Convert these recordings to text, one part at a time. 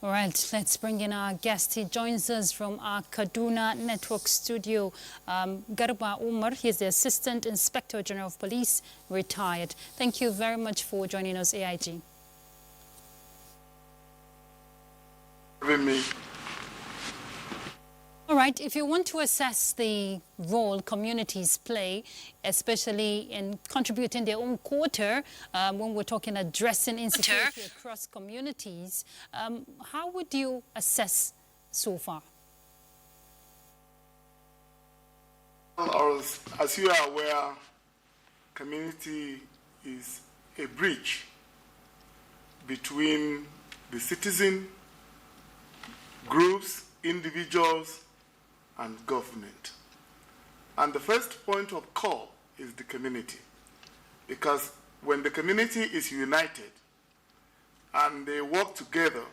All right, let's bring in our guest. He joins us from our Kaduna Network studio. Garba Umar, he's the Assistant Inspector General of Police, retired. Thank you very much for joining us, AIG. All right, if you want to assess the role communities play, especially in contributing their own quota, when we're talking addressing insecurity across communities, how would you assess so far? As you are aware, community is a bridge between the citizen, groups, individuals, and government. And the first point of call is the community. Because when the community is united and they work together,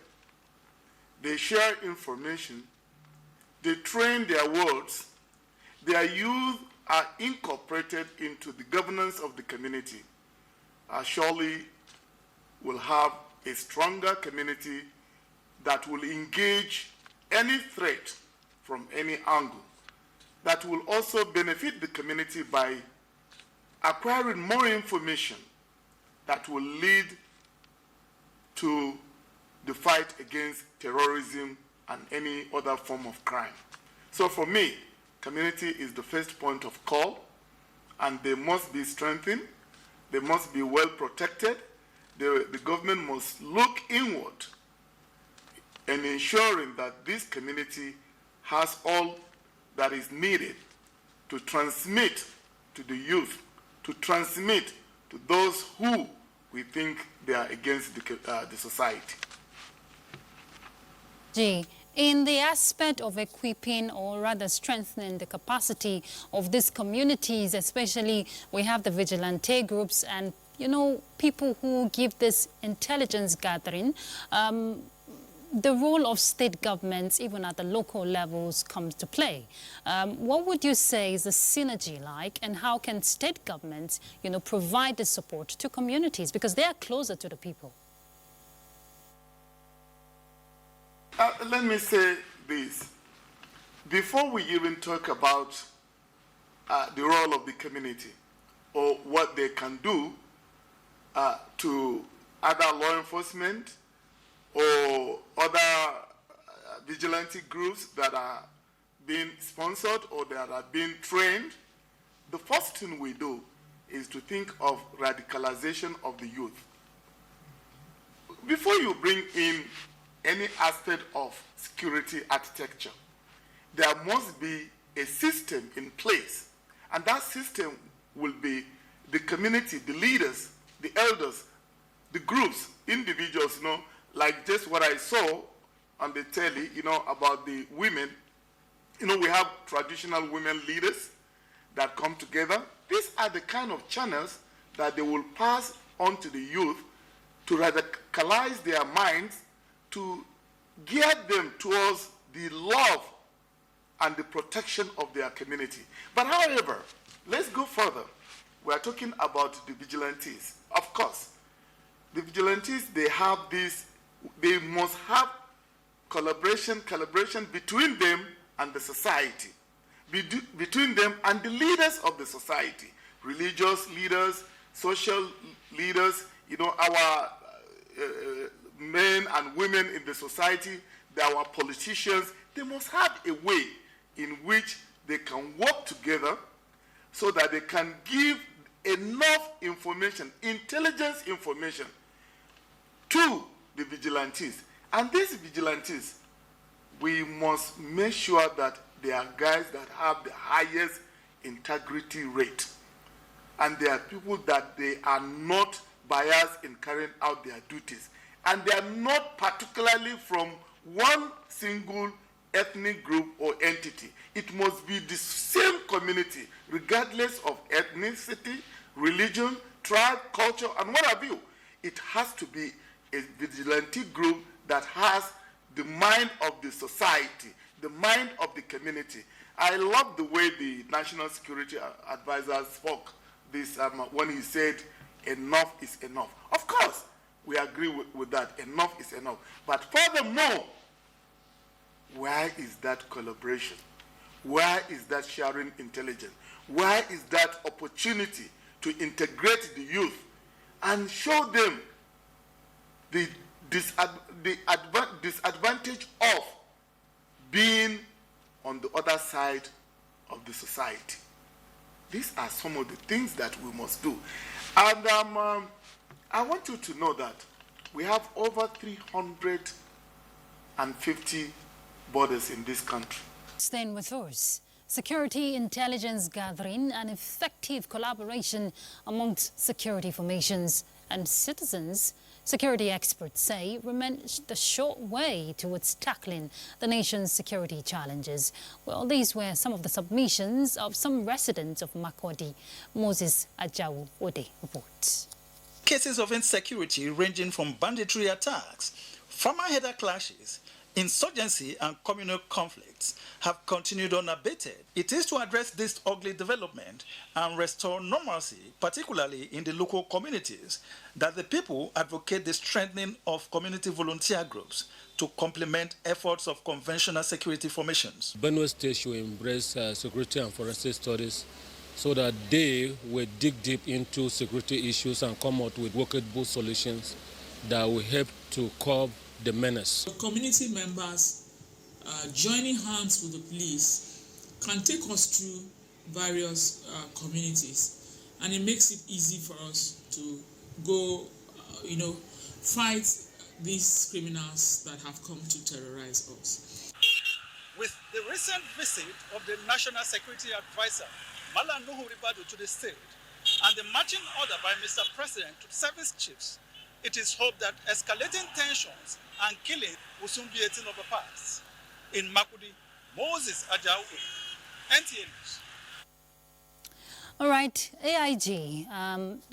they share information, they train their words, their youth are incorporated into the governance of the community, surely will have a stronger community that will engage any threat from any angle, that will also benefit the community by acquiring more information that will lead to the fight against terrorism and any other form of crime. So for me, community is the first point of call, and they must be strengthened, they must be well protected, the government must look inward in ensuring that this community has all that is needed to transmit to the youth, to transmit to those who we think they are against the society. In the aspect of equipping or rather strengthening the capacity of these communities, especially we have the vigilante groups and, you know, people who give this intelligence gathering, the role of state governments, even at the local levels, comes to play. What would you say is the synergy like, and how can state governments, you know, provide the support to communities because they are closer to the people? Let me say this. Before we even talk about the role of the community or what they can do to other law enforcement or other vigilante groups that are being sponsored or that are being trained, the first thing we do is to think of radicalization of the youth. Before you bring in any aspect of security architecture, there must be a system in place, and that system will be the community, the leaders, the elders, the groups, individuals, you know, like just what I saw on the telly, you know, about the women. You know, we have traditional women leaders that come together. These are the kind of channels that they will pass on to the youth to radicalize their minds, to gear them towards the love and the protection of their community. But however, let's go further. We are talking about the vigilantes. Of course, the vigilantes, they have this, they must have collaboration between them and the society, between them and the leaders of the society, religious leaders, social leaders, you know, our men and women in the society, our politicians. They must have a way in which they can work together so that they can give enough information, intelligence information, to the vigilantes. And these vigilantes, we must make sure that they are guys that have the highest integrity rate. And they are people that they are not biased in carrying out their duties. And they are not particularly from one single ethnic group or entity. It must be the same community, regardless of ethnicity, religion, tribe, culture, and what have you. It has to be a vigilante group that has the mind of the society, the mind of the community. I love the way the National Security Advisor spoke this when he said, enough is enough. Of course, we agree with that. Enough is enough. But furthermore, where is that collaboration? Where is that sharing intelligence? Where is that opportunity to integrate the youth and show them the disadvantage of being on the other side of the society? These are some of the things that we must do. And I want you to know that we have over 350 borders in this country. Staying with us, security intelligence gathering and effective collaboration amongst security formations and citizens, security experts say, remains the short way towards tackling the nation's security challenges. Well, these were some of the submissions of some residents of Makurdi. Moses Ajawu Ode reports. Cases of insecurity ranging from banditry attacks, farmer-header clashes, insurgency and communal conflicts have continued unabated. It is to address this ugly development and restore normalcy, particularly in the local communities, that the people advocate the strengthening of community volunteer groups to complement efforts of conventional security formations. Benue State should embrace security and forensic studies so that they will dig deep into security issues and come out with workable solutions that will help to curb the menace. Community members joining hands with the police can take us through various communities, and it makes it easy for us to go, fight these criminals that have come to terrorize us. With the recent visit of the National Security Advisor, Malam Nuhu Ribadu, to the state, and the marching order by Mr. President to service chiefs, it is hoped that escalating tensions and killing will soon be a thing of the past. In Makurdi, Moses Ajawu, NTA News. All right, AIG,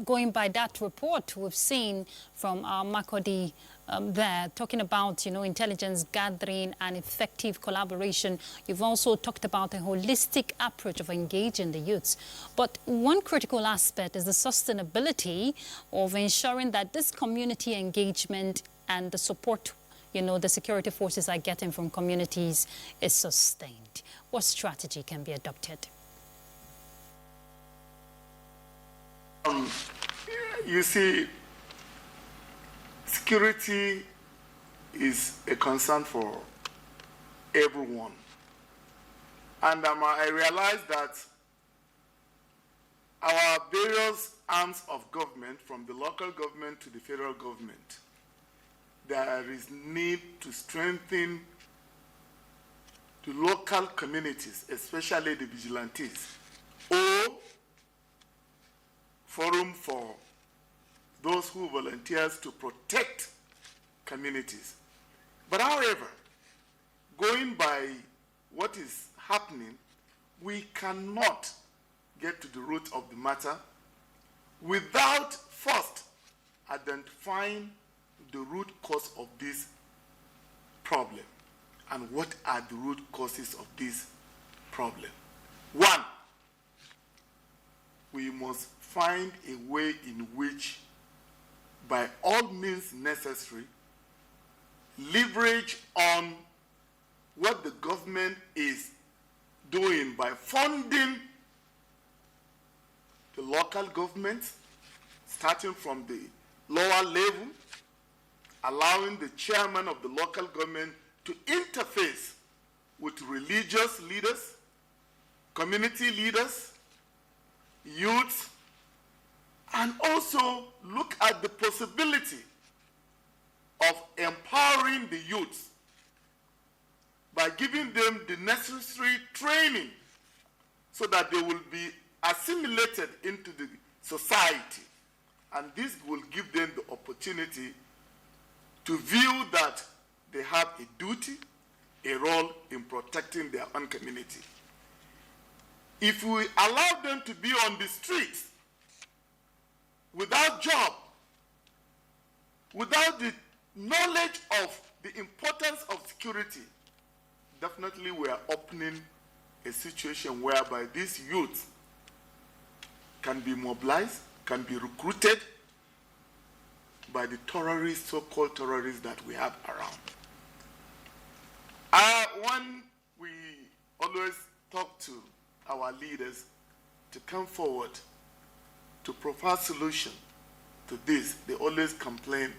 going by that report we've seen from our Makurdi there, talking about, intelligence gathering and effective collaboration. You've also talked about a holistic approach of engaging the youths. But one critical aspect is the sustainability of ensuring that this community engagement and the support, the security forces are getting from communities is sustained. What strategy can be adopted? You see, security is a concern for everyone. And I realize that our various arms of government, from the local government to the federal government, there is need to strengthen the local communities, especially the vigilantes, or forum for those who volunteers to protect communities. But however, going by what is happening, we cannot get to the root of the matter without first identifying the root cause of this problem. And what are the root causes of this problem? One, we must find a way in which, by all means necessary, leverage on what the government is doing by funding the local governments, starting from the lower level, allowing the chairman of the local government to interface with religious leaders, community leaders, youth, and also look at the possibility of empowering the youth by giving them the necessary training so that they will be assimilated into the society. And this will give them the opportunity to view that they have a duty, a role in protecting their own community. If we allow them to be on the streets without job, without the knowledge of the importance of security, definitely we are opening a situation whereby these youth can be mobilized, can be recruited, by the terrorists, so-called terrorists that we have around. When we always talk to our leaders to come forward to provide solution to this, they always complain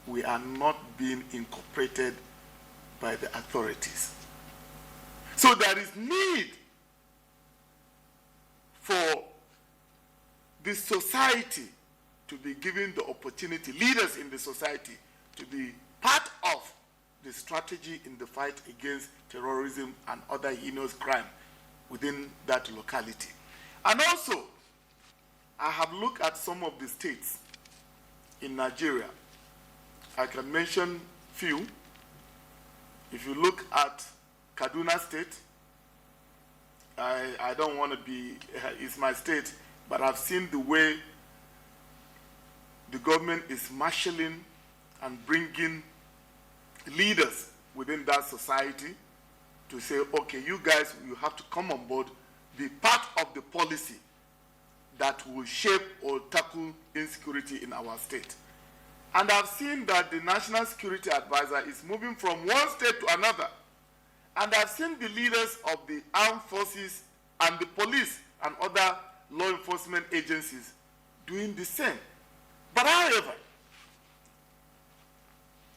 we are not being incorporated by the authorities. So there is need for the society to be given the opportunity, leaders in the society, to be part of the strategy in the fight against terrorism and other heinous crime within that locality. And also, I have looked at some of the states in Nigeria. I can mention few. If you look at Kaduna State, I don't want to be, it's my state, but I've seen the way the government is marshalling and bringing leaders within that society to say, okay, you guys, you have to come on board, be part of the policy that will shape or tackle insecurity in our state. And I've seen that the National Security Advisor is moving from one state to another. And I've seen the leaders of the armed forces and the police and other law enforcement agencies doing the same. But however,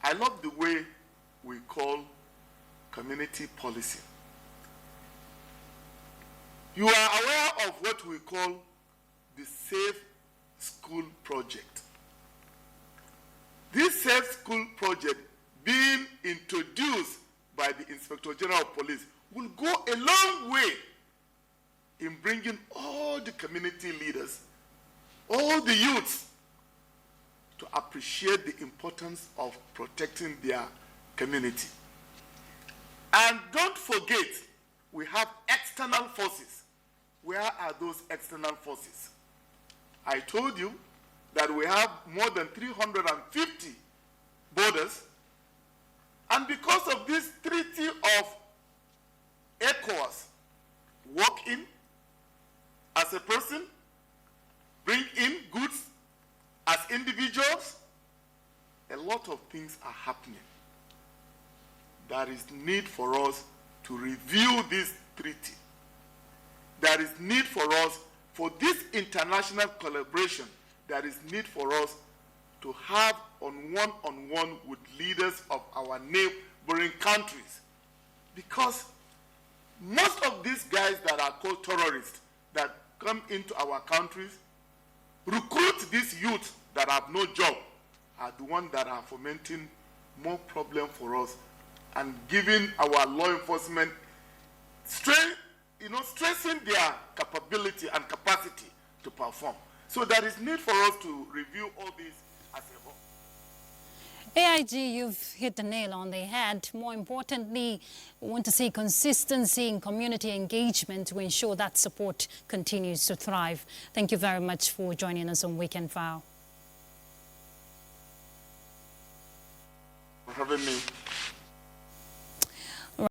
I love the way we call community policing. You are aware of what we call the Safe School Project. This Safe School Project being introduced by the Inspector General of Police will go a long way in bringing all the community leaders, all the youths, to appreciate the importance of protecting their community. And don't forget, we have external forces. Where are those external forces? I told you that we have more than 350 borders, and because of this treaty of ECOWAS, walk in as a person, bring in goods as individuals, a lot of things are happening. There is need for us to review this treaty. There is need for us, for this international collaboration, there is need for us to have one-on-one with leaders of our neighboring countries. Because most of these guys that are called terrorists that come into our countries, recruit these youth that have no job, are the ones that are fomenting more problem for us and giving our law enforcement strength, stressing their capability and capacity to perform. So there is need for us to review all this as a whole. AIG, you've hit the nail on the head. More importantly, we want to see consistency in community engagement to ensure that support continues to thrive. Thank you very much for joining us on Weekend File.